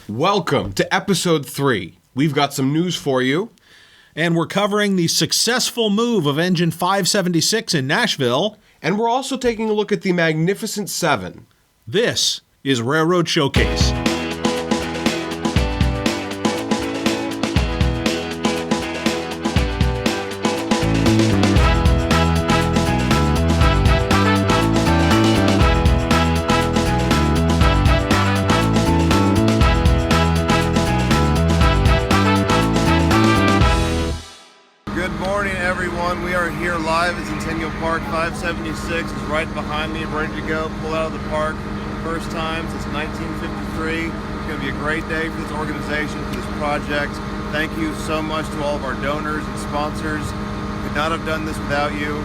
Welcome to episode 3. We've got some news for you. And we're covering the successful move of Engine 576 in Nashville. And we're also taking a look at the Magnificent 7. This is Railroad Showcase. We are here live at Centennial Park. 576 is right behind me, ready to go, pull out of the park. First time since 1953. It's going to be a great day for this organization, for this project. Thank you so much to all of our donors and sponsors. We could not have done this without you.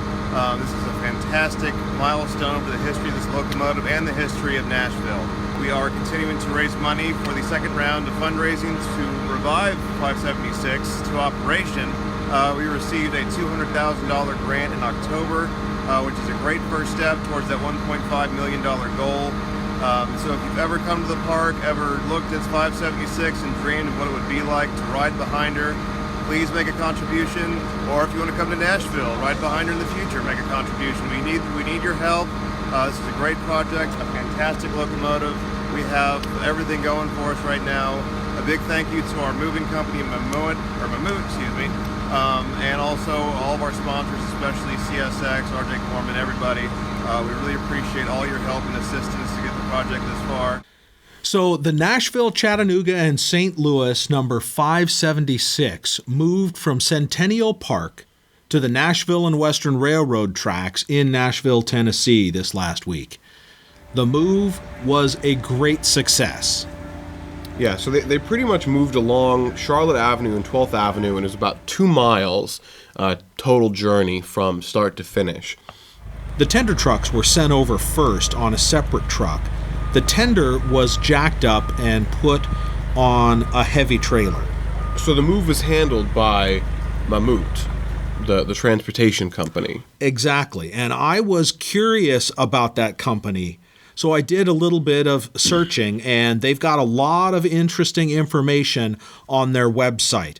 This is a fantastic milestone for the history of this locomotive and the history of Nashville. We are continuing to raise money for the second round of fundraising to revive 576 to operation. We received a $200,000 grant in October, which is a great first step towards that $1.5 million goal. So if you've ever come to the park, ever looked at 576 and dreamed of what it would be like to ride behind her, please make a contribution. Or if you want to come to Nashville, ride behind her in the future, make a contribution. We need your help. This is a great project, a fantastic locomotive. We have everything going for us right now. A big thank you to our moving company, Mammoet, and also all of our sponsors, especially CSX, RJ Corman, everybody. We really appreciate all your help and assistance to get the project this far. So the Nashville, Chattanooga, and St. Louis number 576 moved from Centennial Park to the Nashville and Western Railroad tracks in Nashville, Tennessee this last week. The move was a great success. Yeah, so they pretty much moved along Charlotte Avenue and 12th Avenue, and it was about 2 miles total journey from start to finish. The tender trucks were sent over first on a separate truck. The tender was jacked up and put on a heavy trailer. So the move was handled by Mammoet, the transportation company. Exactly, and I was curious about that company. So I did a little bit of searching, and they've got a lot of interesting information on their website.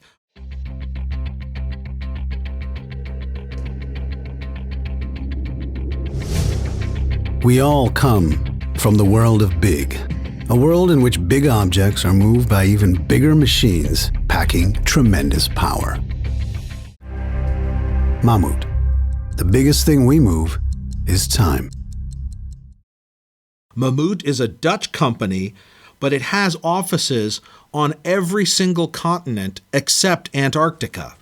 We all come from the world of big, a world in which big objects are moved by even bigger machines packing tremendous power. Mammoet, the biggest thing we move is time. Mammoet is a Dutch company, but it has offices on every single continent except Antarctica.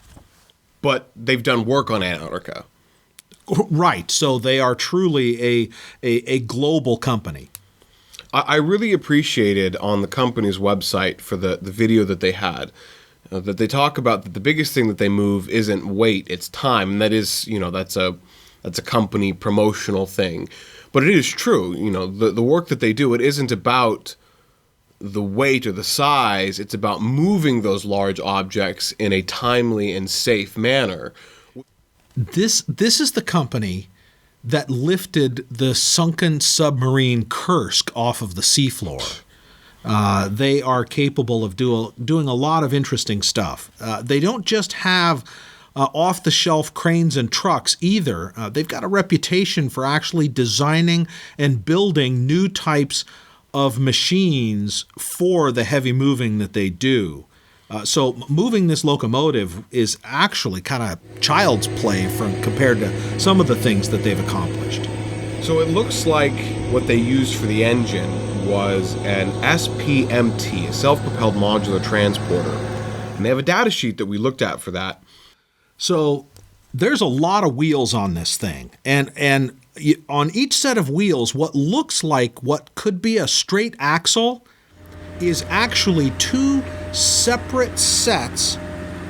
But they've done work on Antarctica. Right, so they are truly a global company. I really appreciated on the company's website for the video that they had, that they talk about that the biggest thing that they move isn't weight, it's time. And that is, that's a company promotional thing. But it is true, the work that they do, it isn't about the weight or the size, it's about moving those large objects in a timely and safe manner. This is the company that lifted the sunken submarine Kursk off of the seafloor. They are capable of doing a lot of interesting stuff. They don't just have off-the-shelf cranes and trucks either. They've got a reputation for actually designing and building new types of machines for the heavy moving that they do. So moving this locomotive is actually kind of child's play compared to some of the things that they've accomplished. So it looks like what they used for the engine was an SPMT, a self-propelled modular transporter. And they have a data sheet that we looked at for that. So there's a lot of wheels on this thing, and on each set of wheels, what looks like what could be a straight axle is actually 2 separate sets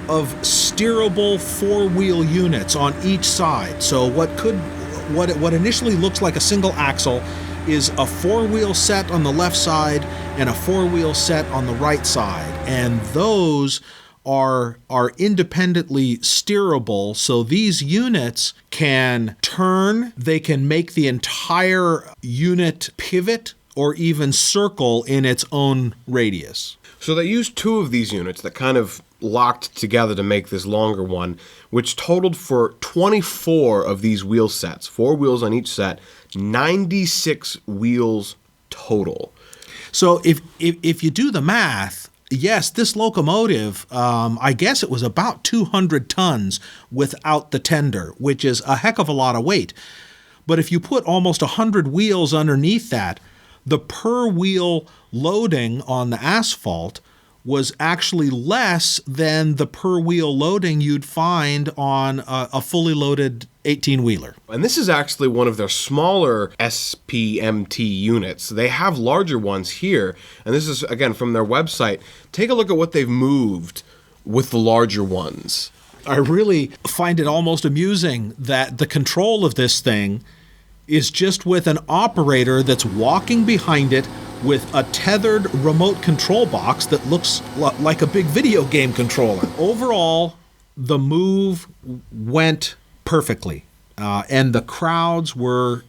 of steerable 4-wheel units on each side. So what initially looks like a single axle is a 4-wheel set on the left side and a 4-wheel set on the right side, and those are independently steerable, so these units can turn, they can make the entire unit pivot or even circle in its own radius. So they used 2 of these units that kind of locked together to make this longer one, which totaled for 24 of these wheel sets, 4 wheels on each set, 96 wheels total. So if you do the math, yes, this locomotive, I guess it was about 200 tons without the tender, which is a heck of a lot of weight. But if you put almost 100 wheels underneath that, the per wheel loading on the asphalt was actually less than the per wheel loading you'd find on a fully loaded 18-wheeler. And this is actually one of their smaller SPMT units. They have larger ones here, and this is, again, from their website. Take a look at what they've moved with the larger ones. I really find it almost amusing that the control of this thing is just with an operator that's walking behind it with a tethered remote control box that looks like a big video game controller. Overall, the move went perfectly, and the crowds were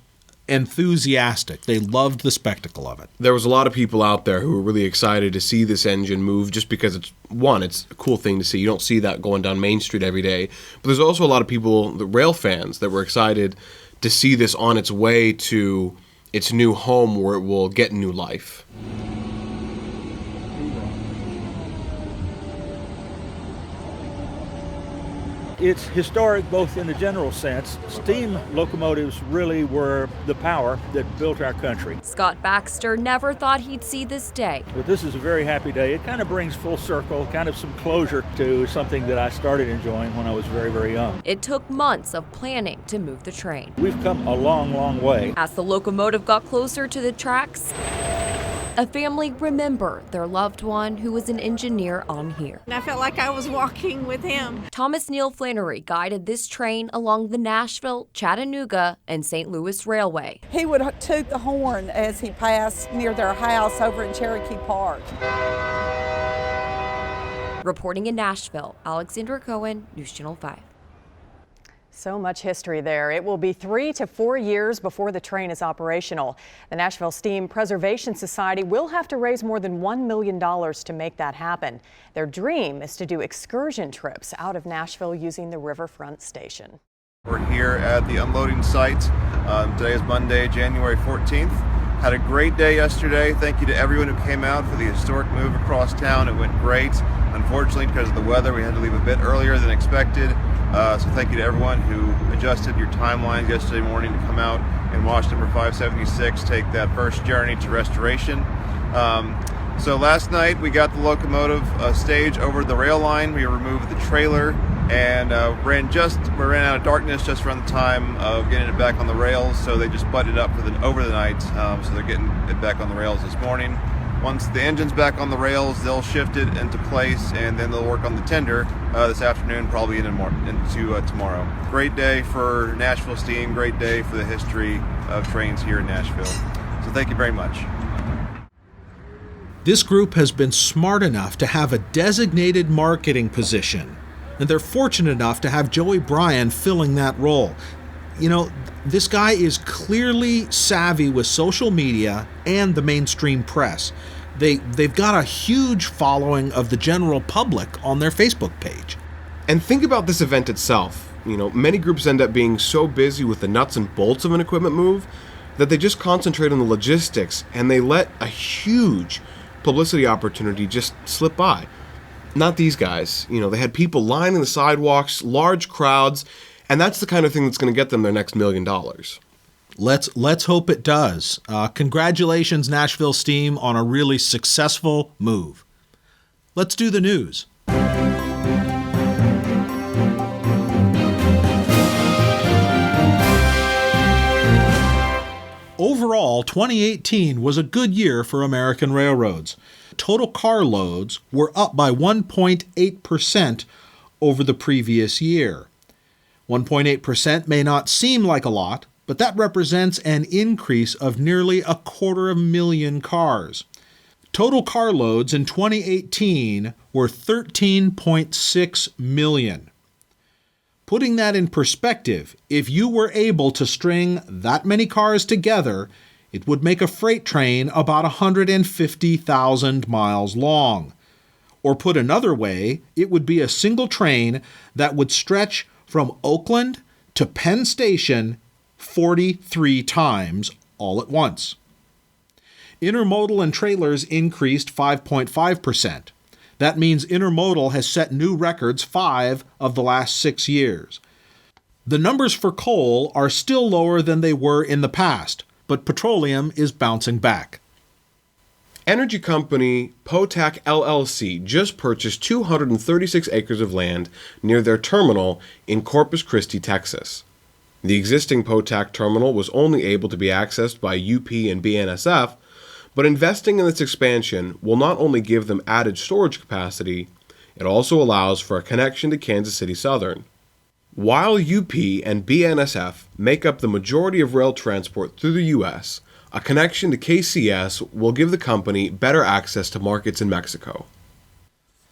enthusiastic. They loved the spectacle of it. There was a lot of people out there who were really excited to see this engine move just because it's a cool thing to see. You don't see that going down Main Street every day. But there's also a lot of people, the rail fans, that were excited to see this on its way to its new home where it will get new life. It's historic both in the general sense. Steam locomotives really were the power that built our country. Scott Baxter never thought he'd see this day. But this is a very happy day. It kind of brings full circle, kind of some closure to something that I started enjoying when I was very, very young. It took months of planning to move the train. We've come a long, long way. As the locomotive got closer to the tracks, a family remembered their loved one who was an engineer on here. I felt like I was walking with him. Thomas Neal Flannery guided this train along the Nashville, Chattanooga, and St. Louis Railway. He would toot the horn as he passed near their house over in Cherokee Park. Reporting in Nashville, Alexandra Cohen, News Channel 5. So much history there. It will be 3 to 4 years before the train is operational. The Nashville Steam Preservation Society will have to raise more than $1 million to make that happen. Their dream is to do excursion trips out of Nashville using the riverfront station. We're here at the unloading site. Today is Monday, January 14th. Had a great day yesterday. Thank you to everyone who came out for the historic move across town. It went great. Unfortunately, because of the weather, we had to leave a bit earlier than expected. So thank you to everyone who adjusted your timelines yesterday morning to come out and watch number 576 take that first journey to restoration. So last night we got the locomotive stage over the rail line. We removed the trailer and ran out of darkness just around the time of getting it back on the rails. So they just butted up over the night. So they're getting it back on the rails this morning. Once the engine's back on the rails, they'll shift it into place, and then they'll work on the tender this afternoon, probably into tomorrow. Great day for Nashville Steam, great day for the history of trains here in Nashville. So thank you very much. This group has been smart enough to have a designated marketing position, and they're fortunate enough to have Joey Bryan filling that role. You know, this guy is clearly savvy with social media and the mainstream press. They've got a huge following of the general public on their Facebook page. And think about this event itself. You know, many groups end up being so busy with the nuts and bolts of an equipment move that they just concentrate on the logistics, and they let a huge publicity opportunity just slip by. Not these guys. You know, they had people lining the sidewalks, large crowds, and that's the kind of thing that's going to get them their next $1 million. Let's hope it does. Congratulations, Nashville Steam, on a really successful move. Let's do the news. Overall, 2018 was a good year for American railroads. Total car loads were up by 1.8% over the previous year. 1.8% may not seem like a lot, but that represents an increase of nearly 250,000 cars. Total car loads in 2018 were 13.6 million. Putting that in perspective, if you were able to string that many cars together It would make a freight train about 150,000 miles long. Or put another way, it would be a single train that would stretch from Oakland to Penn Station 43 times all at once. Intermodal and trailers increased 5.5%. That means intermodal has set new records 5 of the last 6 years. The numbers for coal are still lower than they were in the past, but petroleum is bouncing back. Energy company Potac LLC just purchased 236 acres of land near their terminal in Corpus Christi, Texas. The existing Potac terminal was only able to be accessed by UP and BNSF, but investing in this expansion will not only give them added storage capacity, it also allows for a connection to Kansas City Southern. While UP and BNSF make up the majority of rail transport through the U.S., a connection to KCS will give the company better access to markets in Mexico.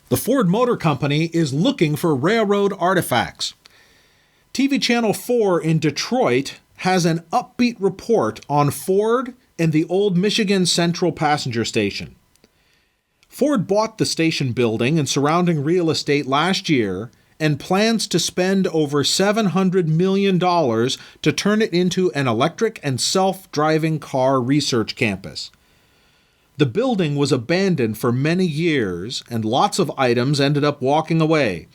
The Ford Motor Company is looking for railroad artifacts. TV Channel 4 in Detroit has an upbeat report on Ford and the old Michigan Central passenger station. Ford bought the station building and surrounding real estate last year and plans to spend over $700 million to turn it into an electric and self-driving car research campus. The building was abandoned for many years, and lots of items ended up walking away.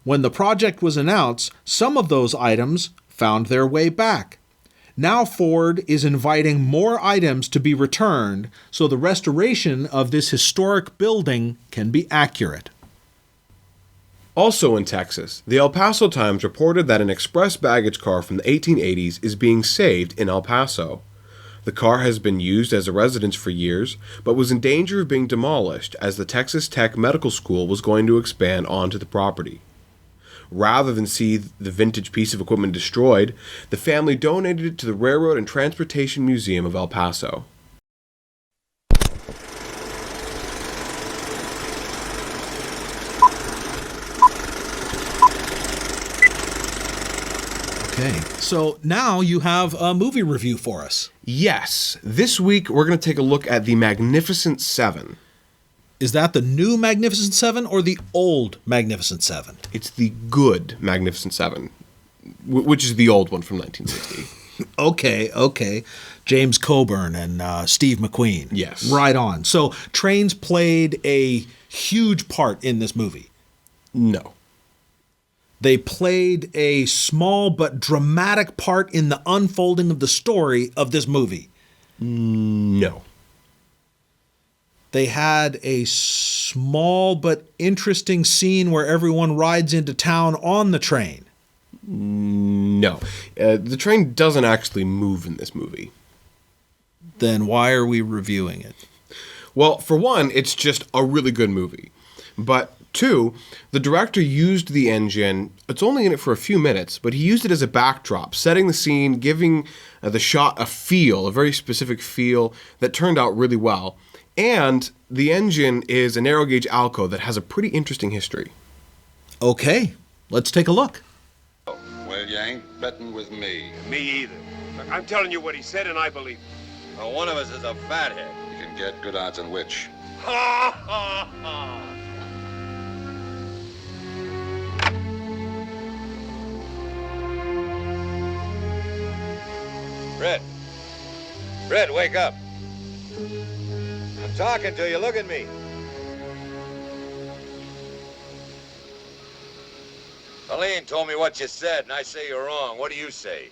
When the project was announced, some of those items found their way back. Now Ford is inviting more items to be returned so the restoration of this historic building can be accurate. Also in Texas, the El Paso Times reported that an express baggage car from the 1880s is being saved in El Paso. The car has been used as a residence for years, but was in danger of being demolished as the Texas Tech Medical School was going to expand onto the property. Rather than see the vintage piece of equipment destroyed, the family donated it to the Railroad and Transportation Museum of El Paso. Okay, so now you have a movie review for us. Yes, this week we're going to take a look at The Magnificent Seven. Is that the new Magnificent Seven or the old Magnificent Seven? It's the good Magnificent Seven, which is the old one from 1960. Okay. James Coburn and Steve McQueen. Yes. Right on. So trains played a huge part in this movie. No. They played a small but dramatic part in the unfolding of the story of this movie. No. They had a small but interesting scene where everyone rides into town on the train. No. The train doesn't actually move in this movie. Then why are we reviewing it? Well, for one, it's just a really good movie. But two, the director used the engine, it's only in it for a few minutes, but he used it as a backdrop, setting the scene, giving the shot a very specific feel that turned out really well. And the engine is a narrow gauge Alco that has a pretty interesting history. Okay, let's take a look. Well, you ain't betting with me. Me either. Look, I'm telling you what he said, and I believe it. Well, one of us is a fathead. You can get good odds on which. Ha, ha, ha. Fred, wake up. I'm talking to you. Look at me. Helene told me what you said, and I say you're wrong. What do you say?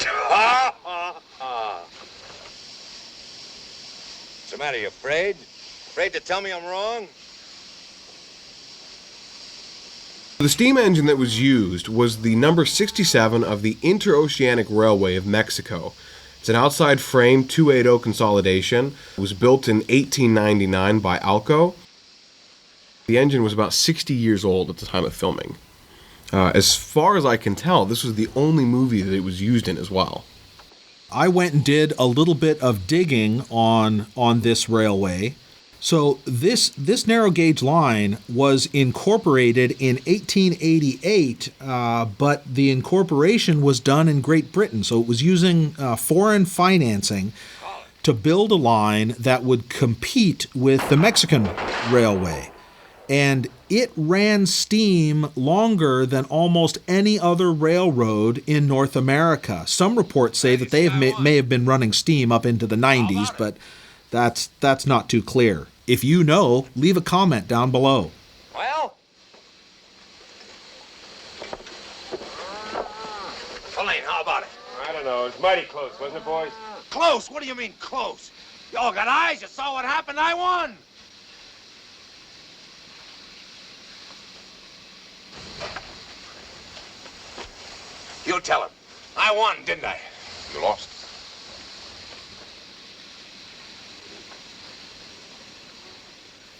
Ha, ha, ha. What's the matter? You afraid? Afraid to tell me I'm wrong? The steam engine that was used was the number 67 of the Interoceanic Railway of Mexico. It's an outside frame 280 consolidation. It was built in 1899 by Alco. The engine was about 60 years old at the time of filming. As far as I can tell, this was the only movie that it was used in as well. I went and did a little bit of digging on this railway, So this narrow gauge line was incorporated in 1888, but the incorporation was done in Great Britain. So it was using foreign financing to build a line that would compete with the Mexican railway. And it ran steam longer than almost any other railroad in North America. Some reports say that they may have been running steam up into the 90s, but that's not too clear. If you know, leave a comment down below. Well? Elaine, how about it? I don't know. It was mighty close, wasn't it, boys? Close? What do you mean close? Y'all got eyes. You saw what happened. I won. You tell him. I won, didn't I? You lost.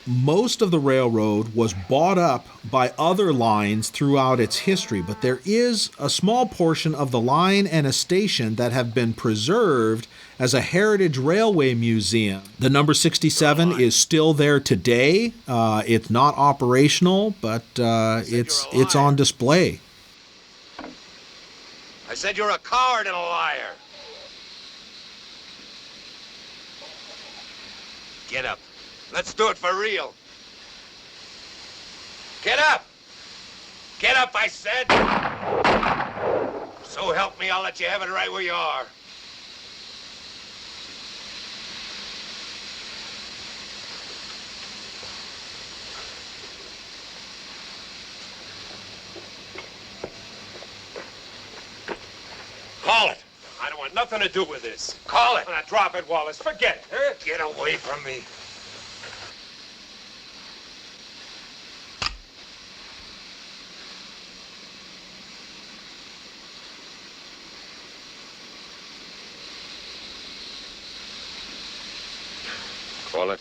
Most of the railroad was bought up by other lines throughout its history, but there is a small portion of the line and a station that have been preserved as a heritage railway museum. The number 67 is still there today. It's not operational, but it's on display. I said you're a coward and a liar. Get up. Let's do it for real. Get up! Get up, I said! So help me, I'll let you have it right where you are. Call it. I don't want nothing to do with this. Call it. Now drop it, Wallace. Forget it. Huh? Get away from me. Call it.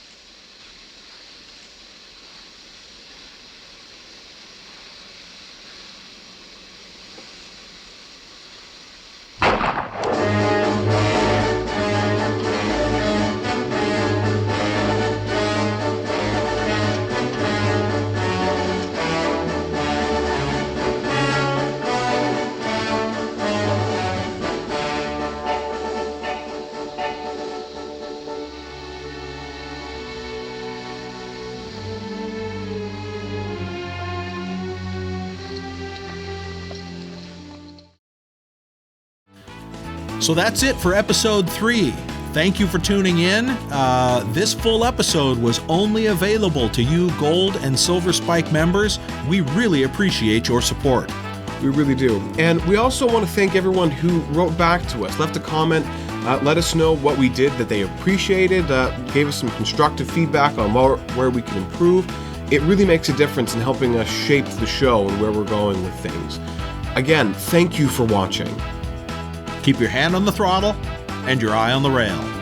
So that's it for episode 3. Thank you for tuning in. This full episode was only available to you Gold and Silver Spike members. We really appreciate your support. We really do. And we also want to thank everyone who wrote back to us, left a comment, let us know what we did that they appreciated, gave us some constructive feedback on where we can improve. It really makes a difference in helping us shape the show and where we're going with things. Again, thank you for watching. Keep your hand on the throttle and your eye on the rail.